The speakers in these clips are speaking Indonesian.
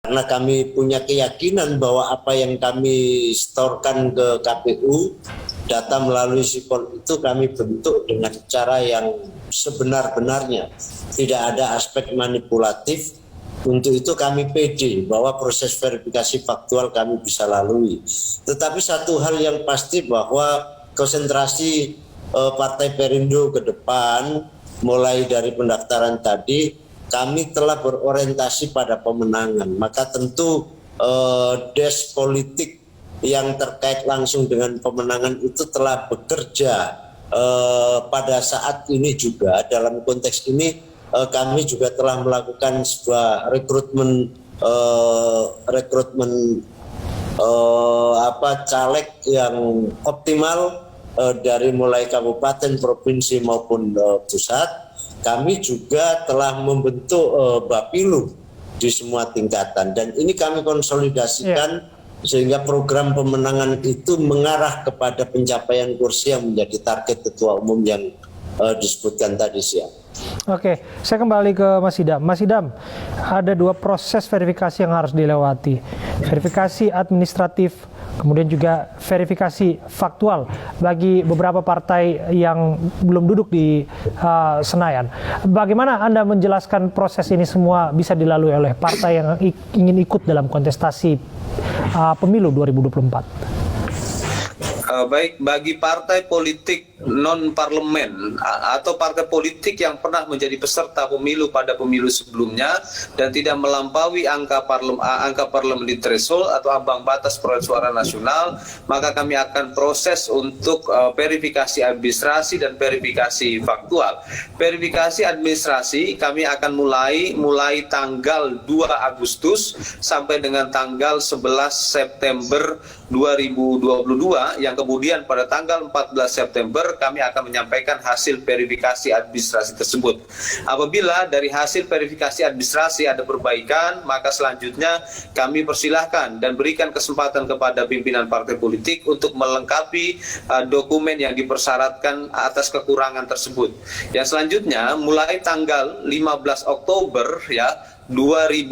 karena kami punya keyakinan bahwa apa yang kami setorkan ke KPU, data melalui sipol itu kami bentuk dengan cara yang sebenar-benarnya. Tidak ada aspek manipulatif. Untuk itu kami pede bahwa proses verifikasi faktual kami bisa lalui. Tetapi satu hal yang pasti bahwa konsentrasi Partai Perindo ke depan, mulai dari pendaftaran tadi, kami telah berorientasi pada pemenangan. Maka tentu desk politik yang terkait langsung dengan pemenangan itu telah bekerja pada saat ini juga. Dalam konteks ini kami juga telah melakukan sebuah rekrutmen caleg yang optimal dari mulai kabupaten, provinsi maupun pusat. Kami juga telah membentuk Bapilu di semua tingkatan, dan ini kami konsolidasikan sehingga program pemenangan itu mengarah kepada pencapaian kursi yang menjadi target ketua umum yang disebutkan tadi siang. Oke, saya kembali ke Mas Idam. Mas Idam, ada dua proses verifikasi yang harus dilewati. Verifikasi administratif, kemudian juga verifikasi faktual bagi beberapa partai yang belum duduk di Senayan. Bagaimana Anda menjelaskan proses ini semua bisa dilalui oleh partai yang ingin ikut dalam kontestasi pemilu 2024? Baik, bagi partai politik non-parlemen atau partai politik yang pernah menjadi peserta pemilu pada pemilu sebelumnya dan tidak melampaui angka parliamentary threshold atau ambang batas perolehan suara nasional, maka kami akan proses untuk verifikasi administrasi dan verifikasi faktual. Verifikasi administrasi kami akan mulai tanggal 2 Agustus sampai dengan tanggal 11 September 2022, yang kemudian pada tanggal 14 September kami akan menyampaikan hasil verifikasi administrasi tersebut. Apabila dari hasil verifikasi administrasi ada perbaikan, maka selanjutnya kami persilahkan dan berikan kesempatan kepada pimpinan partai politik untuk melengkapi dokumen yang dipersyaratkan atas kekurangan tersebut. Yang selanjutnya mulai tanggal 15 Oktober 2022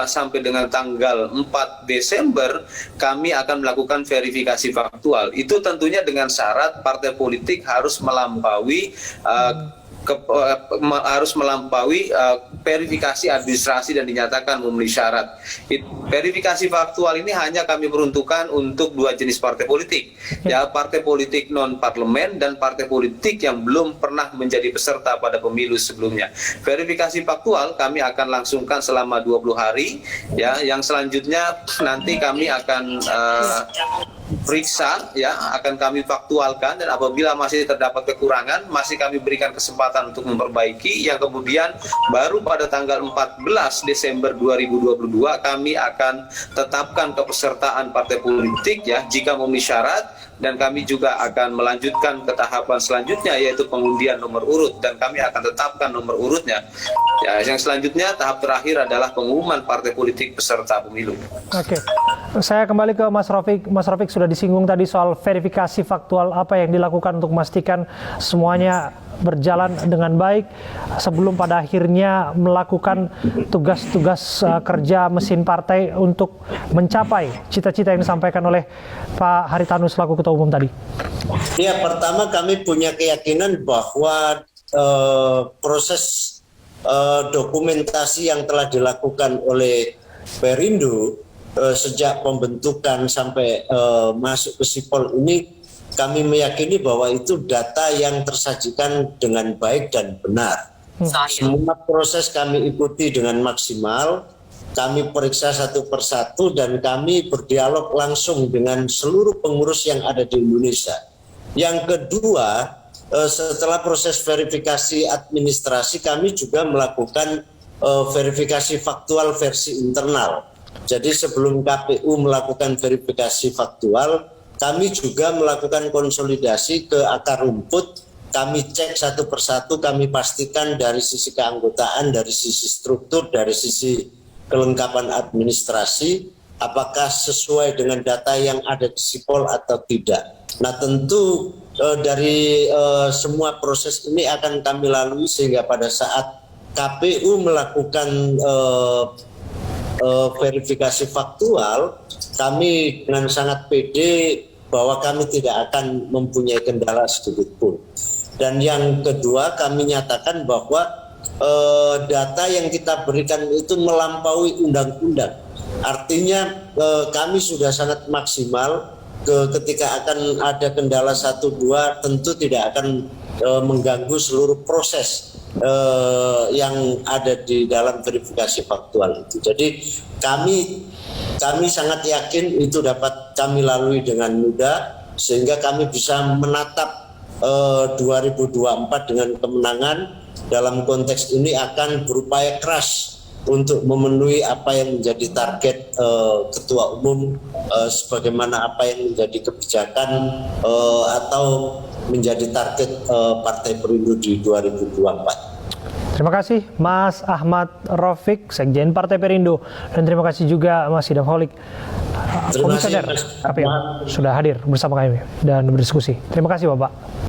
sampai dengan tanggal 4 Desember kami akan melakukan verifikasi faktual. Itu tentunya dengan syarat partai politik harus melampaui verifikasi administrasi dan dinyatakan memenuhi syarat. Verifikasi faktual ini hanya kami peruntukkan untuk dua jenis partai politik, partai politik non parlemen dan partai politik yang belum pernah menjadi peserta pada pemilu sebelumnya. Verifikasi faktual kami akan langsungkan selama 20 hari, yang selanjutnya nanti kami akan periksa, akan kami faktualkan, dan apabila masih terdapat kekurangan masih kami berikan kesempatan untuk memperbaiki, yang kemudian baru pada tanggal 14 Desember 2022 kami akan tetapkan kepesertaan partai politik jika memenuhi syarat, dan kami juga akan melanjutkan ke tahapan selanjutnya yaitu pengundian nomor urut, dan kami akan tetapkan nomor urutnya. Yang selanjutnya tahap terakhir adalah pengumuman partai politik peserta pemilu. Oke, saya kembali ke Mas Rafiq. Mas Rafiq sudah disinggung tadi soal verifikasi faktual, apa yang dilakukan untuk memastikan semuanya berjalan dengan baik sebelum pada akhirnya melakukan tugas-tugas kerja mesin partai untuk mencapai cita-cita yang disampaikan oleh Pak Haritanu selaku Ketua Umum tadi. Ya, pertama kami punya keyakinan bahwa proses dokumentasi yang telah dilakukan oleh Perindo sejak pembentukan sampai masuk ke sipol ini, kami meyakini bahwa itu data yang tersajikan dengan baik dan benar. Semua proses kami ikuti dengan maksimal, kami periksa satu persatu, dan kami berdialog langsung dengan seluruh pengurus yang ada di Indonesia. Yang kedua, setelah proses verifikasi administrasi, kami juga melakukan verifikasi faktual versi internal. Jadi sebelum KPU melakukan verifikasi faktual, kami juga melakukan konsolidasi ke akar rumput. Kami cek satu persatu, kami pastikan dari sisi keanggotaan, dari sisi struktur, dari sisi kelengkapan administrasi, apakah sesuai dengan data yang ada di sipol atau tidak. Nah, tentu dari semua proses ini akan kami lalui sehingga pada saat KPU melakukan verifikasi faktual, kami dengan sangat pede bahwa kami tidak akan mempunyai kendala sedikit pun. Dan yang kedua, kami nyatakan bahwa data yang kita berikan itu melampaui undang-undang. Artinya kami sudah sangat maksimal. Ketika akan ada kendala 1-2 tentu tidak akan mengganggu seluruh proses yang ada di dalam verifikasi faktual itu. Jadi kami sangat yakin itu dapat kami lalui dengan mudah, sehingga kami bisa menatap 2024 dengan kemenangan. Dalam konteks ini akan berupaya keras untuk memenuhi apa yang menjadi target Ketua Umum, sebagaimana apa yang menjadi kebijakan atau menjadi target Partai Perindo di 2024. Terima kasih Mas Ahmad Raufik, Sekjen Partai Perindo, dan terima kasih juga Mas Idham Holik, Komisioner KPU, sudah hadir bersama kami dan berdiskusi. Terima kasih Bapak.